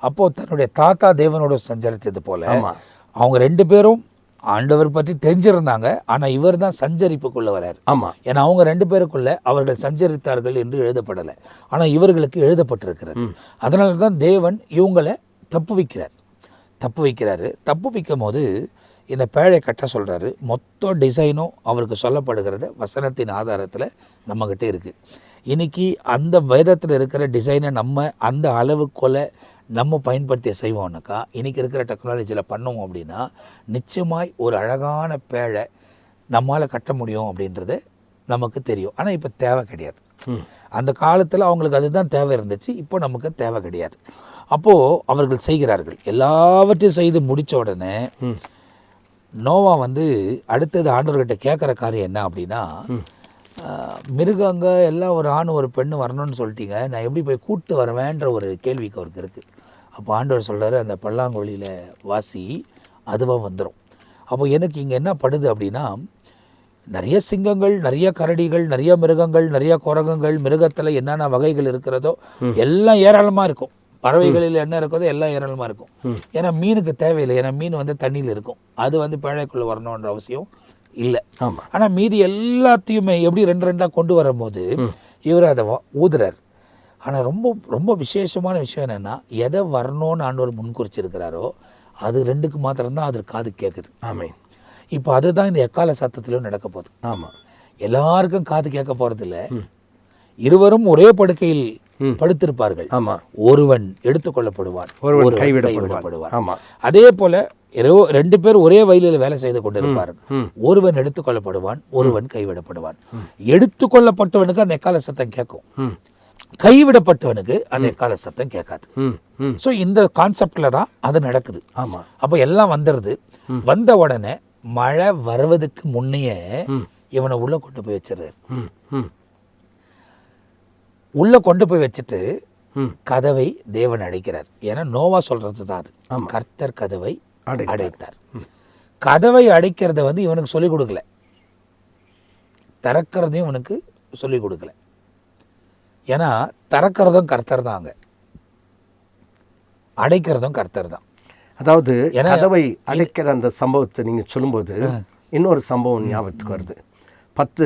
அப்போ தன்னுடைய தாத்தா தேவனோடு சஞ்சரித்தது போல அவங்க 2 பேரும் ஆண்டவர் பற்றி தெரிஞ்சிருந்தாங்க. ஆனால் இவர் தான் சஞ்சரிப்புக்குள்ளே வராரு. ஆமாம். ஏன்னா அவங்க 2 பேருக்குள்ள அவர்கள் சஞ்சரித்தார்கள் என்று எழுதப்படலை, ஆனால் இவர்களுக்கு எழுதப்பட்டிருக்கிறது. அதனால தான் தேவன் இவங்களை தப்பு வைக்கிறாரு. தப்பு வைக்கும் போது இந்த பேழை கட்ட சொல்கிறாரு. மொத்த டிசைனும் அவருக்கு சொல்லப்படுகிறத வசனத்தின் ஆதாரத்தில் நம்மக்கிட்ட இருக்குது. இன்றைக்கி அந்த வேதத்தில் இருக்கிற டிசைனை நம்ம அந்த அளவுக்குள்ள நம்ம பயன்படுத்தி செய்வோம்னாக்கா, இன்றைக்கி இருக்கிற டெக்னாலஜியில் பண்ணோம் அப்படின்னா நிச்சயமாய் ஒரு அழகான பேழை நம்மளால் கட்ட முடியும் அப்படின்றது நமக்கு தெரியும். ஆனால் இப்போ தேவை கிடையாது. அந்த காலத்தில் அவங்களுக்கு அதுதான் தேவை இருந்துச்சு, இப்போ நமக்கு தேவை கிடையாது. அப்போது அவர்கள் செய்கிறார்கள். எல்லாவற்றையும் செய்து முடித்த உடனே நோவா வந்து அடுத்தது ஆண்டவர்கிட்ட கேட்குற காரியம் என்ன அப்படின்னா, மிருகங்க எல்லாம் ஒரு ஆண் ஒரு பெண்ணு வரணும்னு சொல்லிட்டீங்க, நான் எப்படி போய் கூப்பிட்டு வரவேன்ற ஒரு கேள்விக்கு அவருக்கு இருக்குது. அப்போ ஆண்டவர் சொல்கிறாரு, அந்த பல்லாங்குழியில் வாசி அதுவாக வந்துடும். அப்போ எனக்கு இங்கே என்ன படுது அப்படின்னா, நிறைய சிங்கங்கள், நிறைய கரடிகள், நிறைய மிருகங்கள், நிறைய குரங்குகள், மிருகத்தில் என்னென்ன வகைகள் இருக்கிறதோ எல்லாம் ஏராளமாக இருக்கும். பறவைகளில் என்ன இருக்கிறதோ எல்லாம் ஏராளமாக இருக்கும். ஏன்னா மீனுக்கு தேவையில்லை, ஏன்னா மீன் வந்து தண்ணியில் இருக்கும், அது வந்து பேழைக்குள்ளே வரணுன்ற அவசியம் இல்லை. ஆனால் மீதி எல்லாத்தையுமே எப்படி 2 கொண்டு வரும்போது இவர் அதை ஊதுறார். ஆனால் ரொம்ப ரொம்ப விசேஷமான விஷயம் என்னென்னா, எதை வரணும்னு ஆண்டவர் முன்குறிச்சிருக்கிறாரோ அது 2க்கு மாத்திரம்தான் அது காது கேட்குது. ஆமாம். இப்போ அதுதான் இந்த எக்கால சத்தத்திலும் நடக்க போகுது. ஆமாம். எல்லாருக்கும் காது கேட்க போகிறதில்ல. இருவரும் ஒரே படுக்கையில் படுத்திருப்பார்கள். ஒருவன் எடுத்துக்கொள்ளப்படுவான், ஒருவன் கைவிடப்படுவான். அதே போல 2 பேர் ஒரே வயலில் வேலை செய்து கொண்டிருப்பார்கள். ஒருவன் எடுத்துக்கொள்ளப்படுவான், ஒருவன் கைவிடப்படுவான். எடுத்துக்கொள்ளப்பட்டவனுக்கு அந்த எக்கால சத்தம் கேட்கும், கைவிடப்பட்டவனுக்கு அந்த எக்கால சத்தம் கேட்காது. ஸோ இந்த கான்செப்ட்ல தான் அது நடக்குது. அப்போ எல்லாம் வந்துடுது. வந்த உடனே மழை வருவதுக்கு முன்னையே இவனை உள்ள கொண்டு போய் வச்சிடறாரு. உள்ள கொண்டு போய் வச்சுட்டு கதவை தேவன் அடைக்கிறார். ஏன்னா நோவா சொல்றது தான் அது. கர்த்தர் கதவை அடைத்தார். கதவை அடைக்கிறத வந்து இவனுக்கு சொல்லிக் கொடுக்கல, திறக்கிறதையும் இவனுக்கு சொல்லிக் கொடுக்கல. ஏன்னா திறக்கிறதும் கர்த்தர் தான், அங்கே அடைக்கிறதும் கர்த்தர் தான். அதாவது கதவை அடைக்கிற அந்த சம்பவத்தை நீங்கள் சொல்லும்போது இன்னொரு சம்பவம் ஞாபகத்துக்கு வருது. 10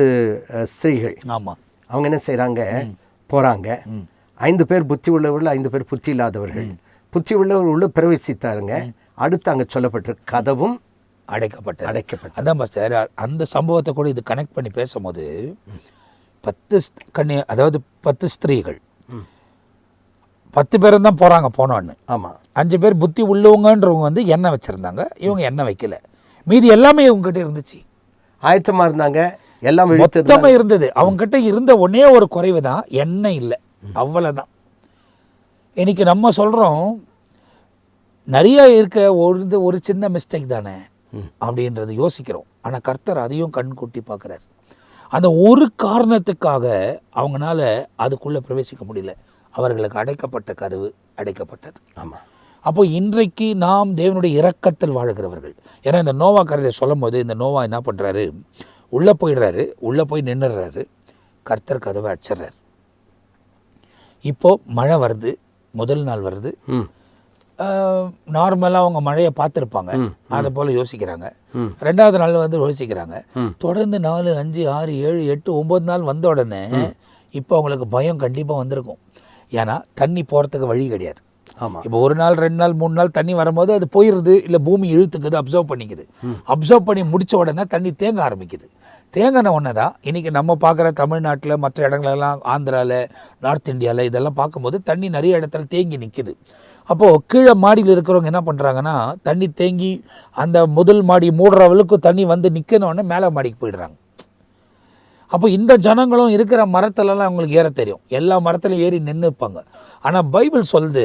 ஸ்திரீகள். ஆமாம். அவங்க என்ன செய்கிறாங்க, போகிறாங்க. 5 பேர் புத்தி உள்ளவர்கள், 5 பேர் புத்தி இல்லாதவர்கள். புத்தி உள்ளவர் உள்ள பிரவேசித்தாருங்க. அடுத்து அங்கே சொல்லப்பட்டிருக்கு கதவும் அடைக்கப்பட்டது. அதான் பாஸ்டர், அந்த சம்பவத்தை கூட இது கனெக்ட் பண்ணி பேசும்போது 10 ஸ்திரீகள் 10 பேரும் தான் போகிறாங்க போனோன்னு. ஆமாம். 5 பேர் புத்தி உள்ளவங்கன்றவங்க வந்து எண்ணெய் வச்சுருந்தாங்க, இவங்க எண்ணெய் வைக்கல. மீதி எல்லாமே இவங்ககிட்ட இருந்துச்சு, ஆயத்தமாக இருந்தாங்க, எல்லாம் மொத்தமாக இருந்தது. அவங்ககிட்ட இருந்த ஒன்னே ஒரு குறைவு தான், எண்ணெய் இல்லை, அவ்வளோதான். இன்னைக்கு நம்ம சொல்கிறோம் நிறைய இருக்க ஒரு சின்ன மிஸ்டேக் தானே அப்படின்றது யோசிக்கிறோம். ஆனால் கர்த்தர் அதையும் கண்கூட்டி பார்க்குறார். அந்த ஒரு காரணத்துக்காக அவங்களால அதுக்குள்ளே பிரவேசிக்க முடியல. அவர்களுக்கு அடைக்கப்பட்ட கதவு அடைக்கப்பட்டது. ஆமாம். அப்போ இன்றைக்கு நாம் தேவனுடைய இரக்கத்தில் வாழ்கிறவர்கள். ஏன்னா இந்த நோவா கருதை சொல்லும் போது இந்த நோவா என்ன பண்ணுறாரு, உள்ளே போயிடுறாரு, உள்ளே போய் நின்றுடுறாரு, கர்த்தர் கதவை அடிச்சிட்றாரு. இப்போது மழை வருது, முதல் நாள் வருது. நார்மலாக அவங்க மழையை பார்த்துருப்பாங்க, அதை போல் யோசிக்கிறாங்க. 2வது நாள் வந்து யோசிக்கிறாங்க. தொடர்ந்து 4, 5, 6, 7, 8, 9 நாள் வந்த உடனே இப்போ அவங்களுக்கு பயம் கண்டிப்பாக வந்திருக்கும். ஏன்னா தண்ணி போகிறதுக்கு வழி கிடையாது. ஆமாம். இப்போ 1 நாள் 2 நாள் 3 நாள் தண்ணி வரும்போது அது போயிடுது, இல்லை பூமி இழுத்துக்குது, அப்சர்வ் பண்ணிக்குது. அப்சர்வ் பண்ணி முடித்த உடனே தண்ணி தேங்க ஆரம்பிக்குது. தேங்கின உடனே தான் இன்றைக்கி நம்ம பார்க்குற தமிழ்நாட்டில், மற்ற இடங்களெல்லாம், ஆந்திராவில், நார்த் இந்தியாவில் இதெல்லாம் பார்க்கும்போது தண்ணி நிறைய இடத்துல தேங்கி நிற்கிது. அப்போது கீழே மாடியில் இருக்கிறவங்க என்ன பண்ணுறாங்கன்னா, தண்ணி தேங்கி அந்த முதல் மாடி மூடுற அளவுக்கு தண்ணி வந்து நிற்கணுன்னே மேலே மாடிக்கு போயிடுறாங்க. அப்போ இந்த ஜனங்களும் இருக்கிற மரத்துலலாம் அவங்களுக்கு ஏற தெரியும், எல்லா மரத்துலையும் ஏறி நின்றுப்பாங்க. ஆனால் பைபிள் சொல்லுது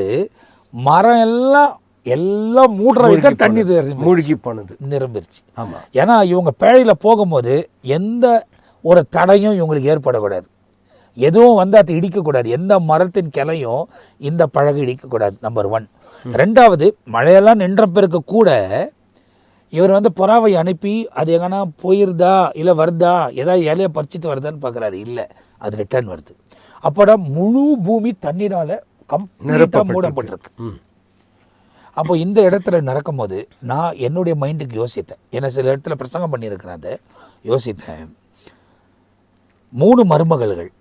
மரம் எல்லாம் மூடுற வரைக்கும் தண்ணி மூழ்கி போனது, நிரம்பிருச்சு. ஆமாம். ஏன்னா இவங்க பேழையில் போகும்போது எந்த ஒரு தடையும் இவங்களுக்கு ஏற்படக்கூடாது, எதுவும் வந்து அதை இடிக்கக்கூடாது, எந்த மரத்தின் கிளையும் இந்த பழகு இடிக்கக்கூடாது. நம்பர் 1. 2வது, மழையெல்லாம் நின்ற பிறகு கூட இவர் வந்து புறாவை அனுப்பி அது எங்கன்னா போயிருதா இல்லை வருதா, ஏதாவது இலையை பறிச்சிட்டு வருதான்னு பார்க்குறாரு. இல்லை, அது ரிட்டர்ன் வருது. அப்போட முழு பூமி தண்ணீரால் கம்ப்ளீட்டாக மூடப்பட்டிருக்கு. அப்போ இந்த இடத்துல நடக்கும்போது நான் என்னுடைய மைண்டுக்கு யோசித்தேன். ஏன்னா சில இடத்துல பிரசங்கம் பண்ணியிருக்கிறேன், அதை யோசித்தேன். 3 மருமகள்கள்,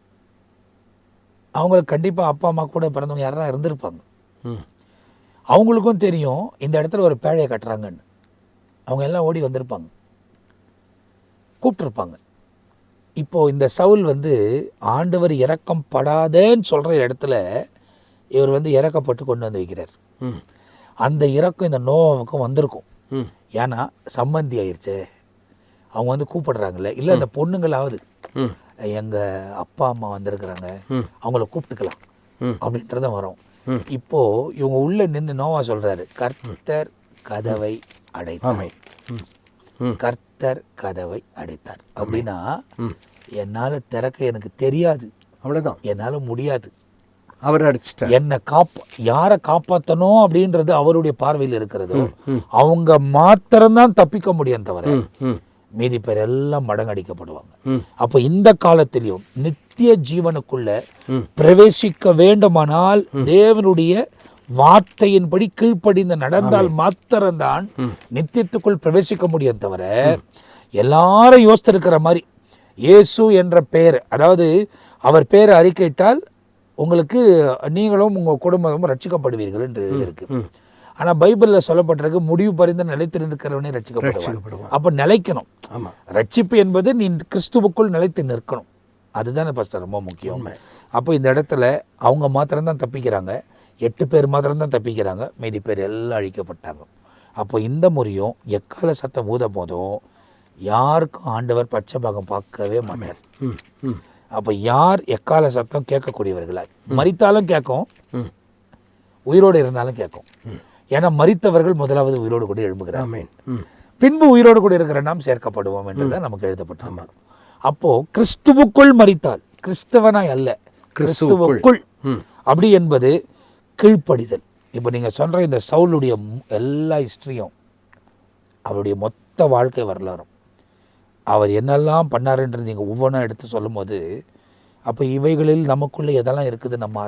அவங்களுக்கு கண்டிப்பாக அப்பா அம்மா கூட பிறந்தவங்க யாரா இருந்திருப்பாங்க. அவங்களுக்கும் தெரியும் இந்த இடத்துல ஒரு பேழையை கட்டுறாங்கன்னு. அவங்க எல்லாம் ஓடி வந்திருப்பாங்க, கூப்பிட்டுருப்பாங்க. இப்போது இந்த சவுல் வந்து ஆண்டவர் இரக்கம் படாதேன்னு சொல்கிற இடத்துல இவர் வந்து இறக்கப்பட்டு கொண்டு வந்து வைக்கிறார். அந்த இறக்கம் இந்த நோவாவுக்கும் வந்திருக்கும். ஏன்னா சம்மந்தி ஆயிடுச்சே, அவங்க வந்து கூப்பிடுறாங்கல்ல, இல்லை அந்த பொண்ணுங்களாவது எங்கள் அப்பா அம்மா வந்திருக்கிறாங்க, அவங்கள கூப்பிட்டுக்கலாம் அப்படின்றத வரும். இப்போது இவங்க உள்ளே நின்று நோவா சொல்கிறாரு, கர்த்தர் கதவை அடைத்தார், கர்த்தர் கதவை அடைத்தார். அப்படின்னா என்னால் திறக்க எனக்கு தெரியாது, அவ்வளோதான், என்னால் முடியாது, அவர் அடிச்சிட்டார். என்னை யாரை காப்பாற்றணும் அப்படின்றது அவருடைய பார்வையில் இருக்கிறதோ அவங்க மாத்திரம்தான் தப்பிக்க முடியும், தவிர மீதி பேர் எல்லாம் மடங்கடிக்கப்படுவாங்க. அப்போ இந்த காலத்திலையும் நித்திய ஜீவனுக்குள்ள பிரவேசிக்க வேண்டுமானால் தேவனுடைய வார்த்தையின்படி கீழ்ப்படிந்து நடந்தால் மாத்திரம்தான் நித்தியத்துக்குள் பிரவேசிக்க முடியும், தவிர எல்லாரும் யோசித்திருக்கிற மாதிரி இயேசு என்ற பெயர், அதாவது அவர் பெயரை அறிக்கையிட்டால் உங்களுக்கு நீங்களும் உங்கள் குடும்பமும் ரட்சிக்கப்படுவீர்கள் என்று இருக்கு. ஆனால் பைபிளில் சொல்லப்பட்டிருக்கு, முடிவு பறிந்து நிலைத்து நிற்கிறவனே ரட்சிக்கப்படுவான். அப்போ நிலைக்கணும். ரட்சிப்பு என்பது நீ கிறிஸ்துவுக்குள் நிலைத்து நிற்கணும், அதுதானே பாஸ்டர் ரொம்ப முக்கியம். அப்போ இந்த இடத்துல அவங்க மாத்திரம்தான் தப்பிக்கிறாங்க, 8 பேர் மாத்திரம்தான் தப்பிக்கிறாங்க, மீதி பேர் எல்லாம் அழிக்கப்பட்டாங்க. அப்போ இந்த முறையும் எக்கால சத்தம் ஊத போதும் யாருக்கும் ஆண்டவர் பட்சபாகம் பார்க்கவே மாட்டார். அப்போ யார் எக்கால சத்தம் கேட்கக்கூடியவர்களா, மரித்தாலும் கேட்கும், உயிரோடு இருந்தாலும் கேட்கும். ஏன்னா மரித்தவர்கள் முதலாவது உயிரோடு கூட எழும்புகிறார், பின்பு உயிரோடு கூட இருக்கிற நாம் சேர்க்கப்படுவோம் என்றுதான் நமக்கு எழுதப்பட்டோம். அப்போ கிறிஸ்துவுக்குள் மரித்தால், கிறிஸ்தவனாய் அல்ல, கிறிஸ்துவுக்குள் அப்படி என்பது கீழ்ப்படிதல். இப்போ நீங்கள் சொல்கிற இந்த சவுலுடைய எல்லா ஹிஸ்ட்ரியும், அவருடைய மொத்த வாழ்க்கை வரலாறும், அவர் என்னெல்லாம் பண்ணாருன்றது நீங்கள் ஒவ்வொன்றா எடுத்து சொல்லும் போது, அப்போ இவைகளில் நமக்குள்ளே எதெல்லாம் இருக்குது நம்ம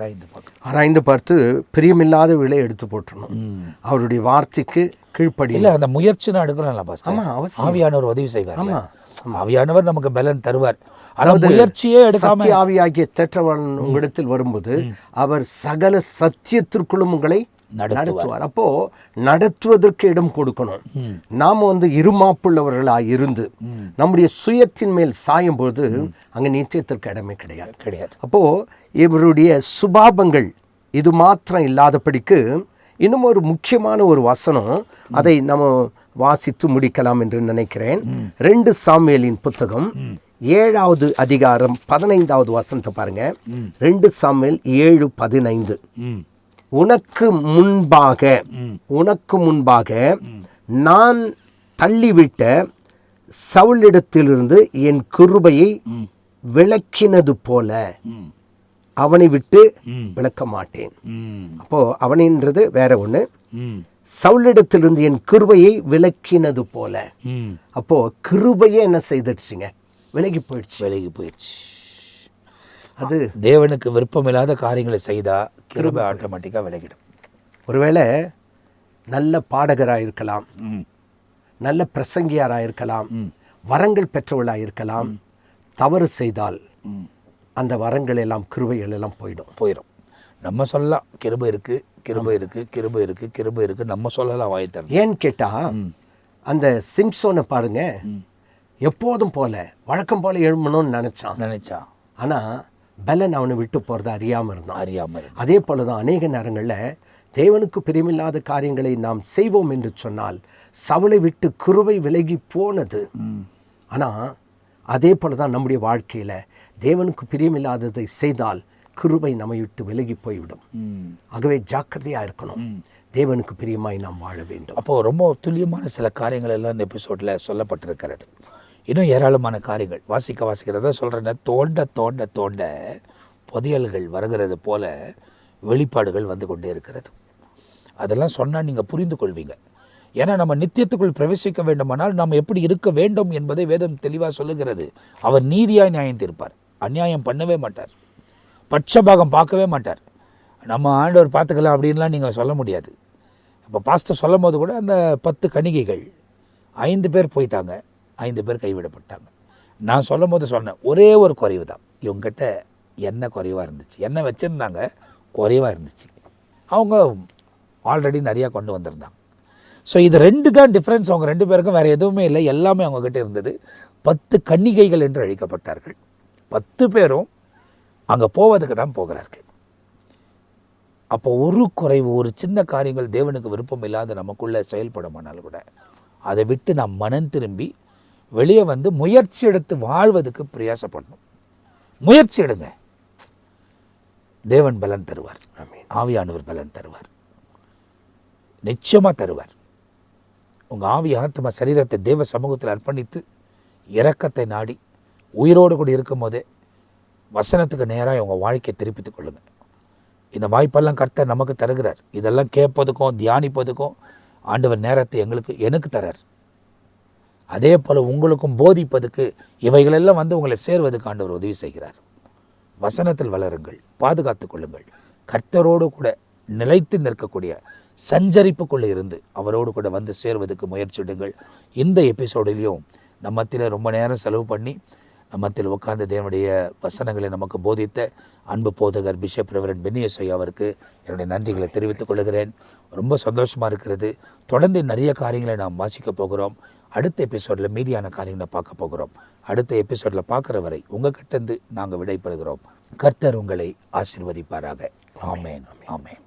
ஆராய்ந்து பார்த்து பிரியமில்லாத விலை எடுத்து போட்டுருணும். அவருடைய வார்த்தைக்கு கீழ்ப்படி இல்லை, அந்த முயற்சி நான் எடுக்கலாம்ல பாஸ்டர். ஆவியானவர் உதவி செய்வார், ஆவியானவர் நமக்கு பலன் தருவார். அதாவது முயற்சியே எடுக்காம ஆவியாகிய தேற்றவாளன் உங்களிடத்தில் வரும்போது அவர் சகல சத்தியத்திற்குள்ளும் உங்களை நடத்துவார். அப்போ நடத்துவதற்கு இடம் கொடுக்கணும். நாம இருமாப்புள்ளவர்களாக இருந்து நம்முடைய சுயத்தின் மேல் சாயும் பொழுது அங்க நிச்சயத்திற்கு இடமே கிடையாது. அப்போ இவருடைய சுபாவங்கள் இது மாத்திரம் இல்லாதபடிக்கு இன்னும் ஒரு முக்கியமான ஒரு வசனம், அதை நம்ம வாசித்து முடிக்கலாம் என்று நினைக்கிறேன். 2 சாமுவேலின் புத்தகம் 7வது அதிகாரம் 15வது வசனத்தை பாருங்க. 2 சாமுவேல் 7:15. உனக்கு முன்பாக நான் தள்ளிவிட்ட சவுலிடத்திலிருந்து என் கிருபையை விலக்கினது போல அவனை விட்டு விலக்க மாட்டேன். அப்போ அவனின்றது வேற ஒண்ணு. சவுலிடத்திலிருந்து என் கிருபையை விலக்கினது போல. அப்போ கிருபையே என்ன செய்துடுச்சுங்க? விலகி போயிடுச்சு. அது தேவனுக்கு விருப்பமில்லாத காரியங்களை செய்தா கிருபை ஆட்டோமேட்டிக்கா விலகிடும். ஒருவேளை நல்ல பாடகராக இருக்கலாம், நல்ல பிரசங்கியாராக இருக்கலாம், வரங்கள் பெற்றவளாக இருக்கலாம். தவறு செய்தால் அந்த வரங்கள் எல்லாம் கிருபைகள் எல்லாம் போயிடும். நம்ம சொல்லலாம் கிருபை இருக்கு நம்ம சொல்லலாம் வாய்த்தர். ஏன்னு கேட்டா அந்த சிம்சோனை பாருங்க, எப்போதும் போல வழக்கம் போல எழுமணும்னு நினைச்சான். ஆனா பலன் அவனை விட்டு போறதை அறியாம இருந்தான். அதே போலதான் அநேக நேரங்கள்ல தேவனுக்கு பிரியமில்லாத காரியங்களை நாம் செய்வோம் என்று சொன்னால் சவுலை விட்டு கிருபை விலகி போனது. ஆனா அதே போலதான் நம்முடைய வாழ்க்கையில தேவனுக்கு பிரியமில்லாததை செய்தால் கிருபை நம்மை விட்டு விலகி போய்விடும். ஆகவே ஜாக்கிரதையா இருக்கணும். தேவனுக்கு பிரியமாய் நாம் வாழ வேண்டும். அப்போ ரொம்ப துல்லியமான சில காரியங்கள் எல்லாம் இந்த எபிசோட்ல சொல்லப்பட்டிருக்கிறது. இன்னும் ஏராளமான காரியங்கள் வாசிக்கிறத சொல்றேன். தோண்ட புதையல்கள் வருகிறது போல வெளிப்பாடுகள் வந்து கொண்டே இருக்கிறது. அதெல்லாம் சொன்னால் நீங்கள் புரிந்து கொள்வீங்க. ஏன்னா நம்ம நித்தியத்துக்குள் பிரவேசிக்க வேண்டுமானால் நாம் எப்படி இருக்க வேண்டும் என்பதை வேதம் தெளிவாக சொல்லுகிறது. அவர் நீதியாய் நியாயம் தீர்ப்பார், அநியாயம் பண்ணவே மாட்டார், பட்சபாகம் பார்க்கவே மாட்டார். நம்ம ஆண்டவர் பார்த்துக்கலாம் அப்படின்லாம் நீங்கள் சொல்ல முடியாது. இப்போ பாஸ்டர் சொல்லும் போது கூட அந்த 10 கன்னிகைகள் 5 பேர் போயிட்டாங்க, 5 பேர் கைவிடப்பட்டாங்க. நான் சொல்லும் போது சொன்னேன், ஒரே ஒரு குறைவு தான், இவங்ககிட்ட எண்ணெய் குறைவாக இருந்துச்சு. எண்ணெய் வச்சுருந்தாங்க, குறைவாக இருந்துச்சு. அவங்க ஆல்ரெடி நிறையா கொண்டு வந்திருந்தாங்க. ஸோ இது 2 தான் டிஃப்ரென்ஸ். அவங்க 2 பேருக்கும் வேறு எதுவுமே இல்லை, எல்லாமே அவங்கக்கிட்ட இருந்தது. 10 கன்னிகைகள் என்று அழைக்கப்பட்டார்கள். 10 பேரும் அங்கே போவதுக்கு தான் போகிறார்கள். அப்போ ஒரு குறைவு, ஒரு சின்ன காரியங்கள் தேவனுக்கு விருப்பம் இல்லாத நமக்குள்ளே செயல்படுமானால் கூட அதை விட்டு நாம் மனம் திரும்பி வெளியே வந்து முயற்சி எடுத்து வாழ்வதற்கு பிரயாசப்படணும். முயற்சி எடுங்க, தேவன் பலன் தருவார். ஆவியானவர் பலன் தருவார், நிச்சயமாக தருவார். உங்கள் ஆவி ஆத்மா சரீரத்தை தேவ சமூகத்தில் அர்ப்பணித்து இரக்கத்தை நாடி உயிரோடு கூட இருக்கும் போதே வசனத்துக்கு நேராக உங்கள் வாழ்க்கையை திருப்பித்துக் கொள்ளுங்கள். இந்த வாய்ப்பெல்லாம் கர்த்தர் நமக்கு தருகிறார். இதெல்லாம் கேட்பதுக்கும் தியானிப்பதுக்கும் ஆண்டவர் நேரத்தை எனக்கு தரார். அதே போல் உங்களுக்கும் போதிப்பதுக்கு இவைகளெல்லாம் வந்து உங்களை சேர்வதுக்கு ஆண்டவர் உதவி செய்கிறார். வசனத்தில் வளருங்கள், பாதுகாத்து கொள்ளுங்கள். கர்த்தரோடு கூட நிலைத்து நிற்கக்கூடிய சஞ்சரிப்புக்குள்ளே இருந்து அவரோடு கூட வந்து சேர்வதற்கு முயற்சிடுங்கள். இந்த எபிசோடிலையும் நம்மத்தில் ரொம்ப நேரம் செலவு பண்ணி நம்மத்தில் உட்கார்ந்து தேவனுடைய வசனங்களை நமக்கு போதித்த அன்பு போதகர் பிஷப் ரெவரண்ட் பென்னியசை அவருக்கு என்னுடைய நன்றிகளை தெரிவித்துக் கொள்கிறேன். ரொம்ப சந்தோஷமாக இருக்கிறது. தொடர்ந்து நிறைய காரியங்களை நாம் வாசிக்க போகிறோம். அடுத்த எபிசோடில் மீதியான காரியங்களை பார்க்க போகிறோம். அடுத்த எபிசோடில் பார்க்குற வரை உங்கள் கிட்டேருந்து நாங்கள் விடைபெறுகிறோம். கர்த்தர் உங்களை ஆசீர்வதிப்பாராக. ஆமேன், ஆமேன்.